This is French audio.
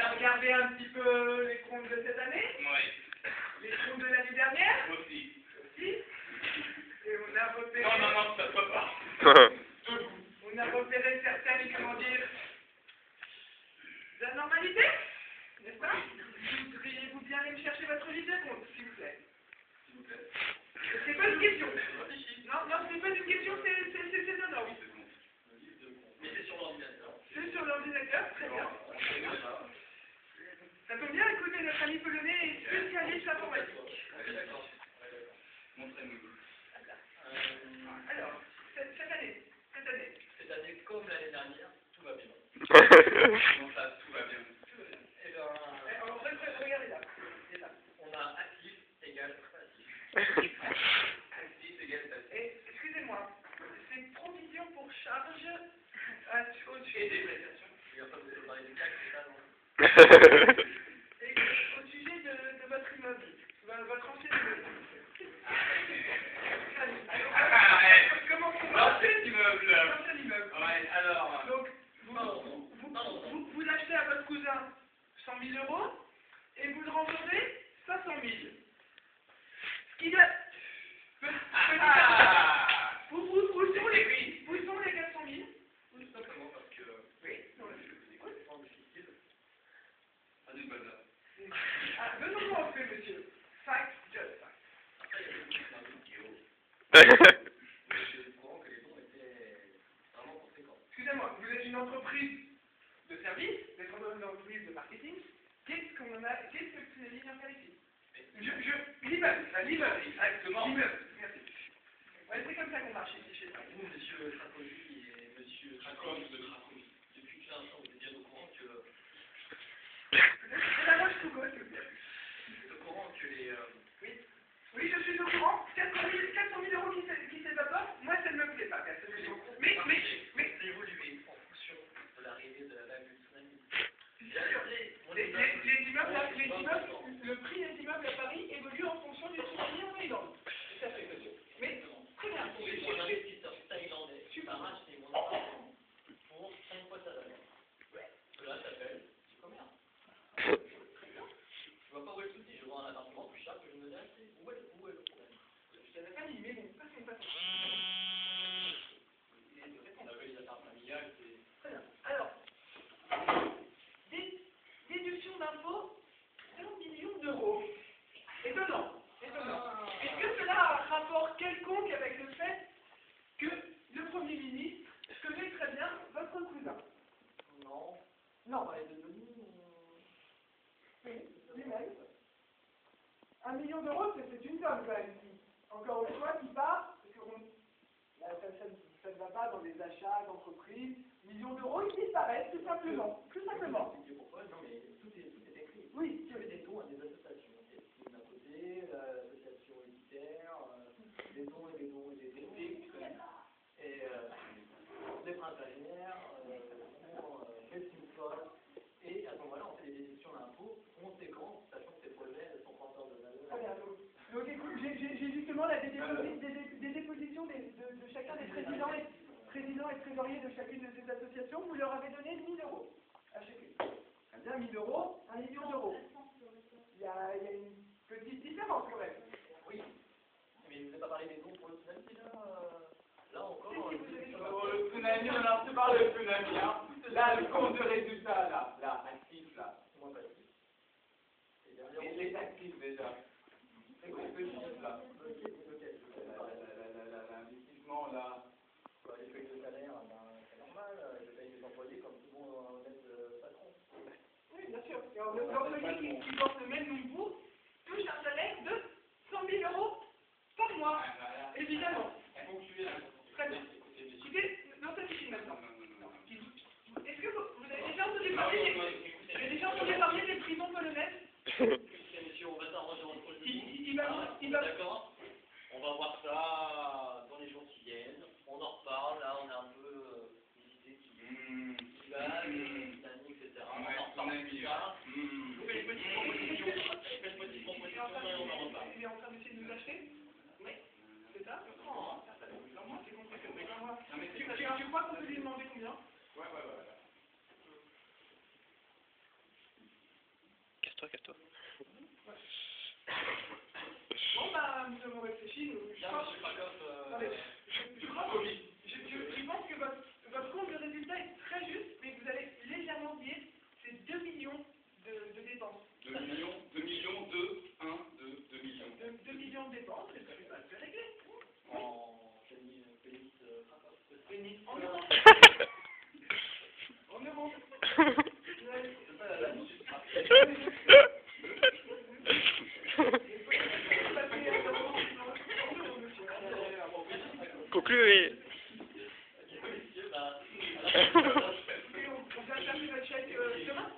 a regardé un petit peu les comptes de cette année? Oui. Les comptes de l'année dernière? Aussi. Aussi? Et on a repéré... Non, ça se voit pas. On a repéré certaines, comment dire, anormalités, n'est-ce pas? Voudriez-vous bien aller me chercher votre livre de compte, s'il vous plaît? S'il vous plaît. C'est pas une question. Non, c'est pas une question, c'est un ordre. Mais c'est sur l'ordinateur. C'est sur l'ordinateur, très bien. Ça tombe bien, écoutez, notre ami polonais est spécialiste informatique. D'accord. Montrez-nous. Alors, cette année. Cette année, comme l'année dernière, tout va bien. Comment ça, tout va bien? Eh bien, regardez là. on a actif égale passif. Actif égale passif. Excusez-moi, c'est provision pour charge au-dessus. Et des prestations. Il n'y a pas besoin de parler du CAC, c'est ça, non? Et au sujet de votre immeuble, votre ancien immeuble. Comment vous l'ancien immeuble? L'ancien immeuble. Ouais, alors. Donc, vous l'achetez à votre cousin 100 000 € et vous le revendez 500 000. Ce qui doit. Où sont les 400 000? Tout simplement parce que. Oui. C'est pas difficile. À du bonheur. Venons-nous en fait, monsieur. Fact, just fact. Après, il y a des choses qui sont je suis au courant que les dons étaient vraiment conséquents. Excusez-moi, vous êtes une entreprise de service, vous êtes une entreprise de marketing. Qu'est-ce que vous allez bien faire ici? L'immeuble. Exactement. L'immeuble. Merci. Ouais, c'est comme ça qu'on marche ici chez nous. Vous, monsieur Cracovie et monsieur Cracovie de Cracovie, depuis 15 ans, vous êtes bien au courant que. C'est la roche tout gauche, s'il vous plaît. Vous êtes au courant que les. Oui, je suis au courant. 400 000 € qui s'évaporent, moi ça ne me plaît pas, personnellement. Mais. C'est évolué en fonction de l'arrivée de la vague du tsunami. Bien sûr. Les immeubles, le prix des immeubles à Paris évolue en fonction du tsunami en Thaïlande. Tout à fait, monsieur. Mais, très bien. Les investisseurs thaïlandais arrachent des montants pour 5 fois sa valeur. Cela s'appelle du commerce. Très bien. Je vois pas où est le souci. Je vois un appartement plus cher que je me l'ai acheté. Où est le problème? Je n'avais pas dit, mais bon, passons. On appelle les affaires familiales, c'est. Très bien. Alors, déduction d'impôt, 1 million d'euros. Étonnant. Est-ce que cela a un rapport quelconque avec le fait que le Premier ministre connaît très bien votre cousin? Non. Les deux demi, Oui, lui-même. 1 million d'euros, c'est une somme quand même. Encore une fois, qui part, parce que ça ne va pas dans les achats d'entreprise. Millions d'euros, ils disparaissent tout simplement. Pourquoi? Non, mais tout est écrit. Oui. Il y avait des dons à des associations. D'un côté, l'association élitaire, des dons et des dons et des dons. Et des printanières, pour Medicine Post. Et à ce moment-là, on fait des déductions d'impôts conséquentes, sachant que ces projets sont pas encore de valeur. Très bien. Donc écoute, j'ai justement la des dépositions de chacun des présidents et trésoriers de chacune de ces associations. Vous leur avez donné 1 000 € à chacune. Très bien, 1 000 €, 1 million d'euros. Il y a une petite différence quand même. Oui, mais vous n'avez pas parlé des dons pour le tsunami là encore. Le tsunami, on a reçu par le tsunami. Hein. Là, le compte de résultat, là, actif, là. Moins passif. Et les actifs déjà. C'est quoi le chiffre là? L'investissement là. Les feuilles de salaire, c'est normal, je paye les employés comme tout bon honnête patron. Oui, bien sûr. L'employé qui porte le même nom que vous touche un salaire de 100 000 € par mois. Évidemment. Très bien. Écoutez, non, ça suffit maintenant. Est-ce que vous avez déjà entendu parler des prisons polonaises? Monsieur, on va s'arranger entre nous. D'accord. On va voir ça dans les jours qui viennent. On en reparle. Là, on a un peu des idées qui vaguent, etc. On en reparle plus tard. Je vous fais une petite proposition. Et on en reparle. Il est en train d'essayer de nous acheter? Oui. C'est ça? Non, moi, c'est compris. Tu crois qu'on peut lui demander combien? Ouais. Calme-toi, calme-toi. Bon, bah, nous avons réfléchi. Je pense que votre compte de résultat est très juste, mais vous allez légèrement oublier, c'est 2 millions de dépenses. 2 millions, 2 millions, 2, 1, 2 millions. 2 millions de dépenses, et ça c'est réglé. Pénis en euros. En euros. Concluez. On vient chercher votre chèque demain.